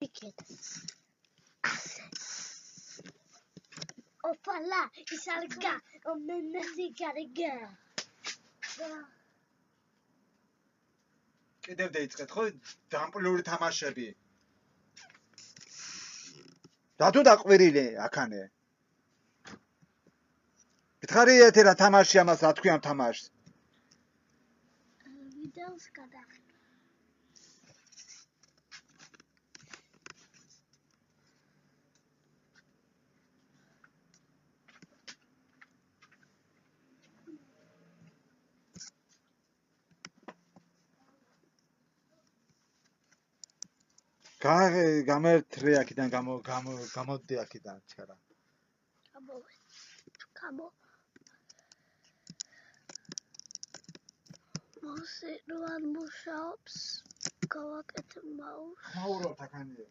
ეგეთ. ასე. ოფალა, ის არგა, მენასი გარეგა. კიდევ დაიწყეთ ხო დამპლიური თამაშები. რატო დაყვირილე აქანე? გითხარი ერთი რა თამაში ამას რა თქვი ამ თამაშს? ვიდეოს გადახდა. გამერთრე აქიდან გამოდდი აქიდან ჩარა. გამო. მოსე როან მუშაობს გავაკეთე მაუს. ხმაურობთ აქანე.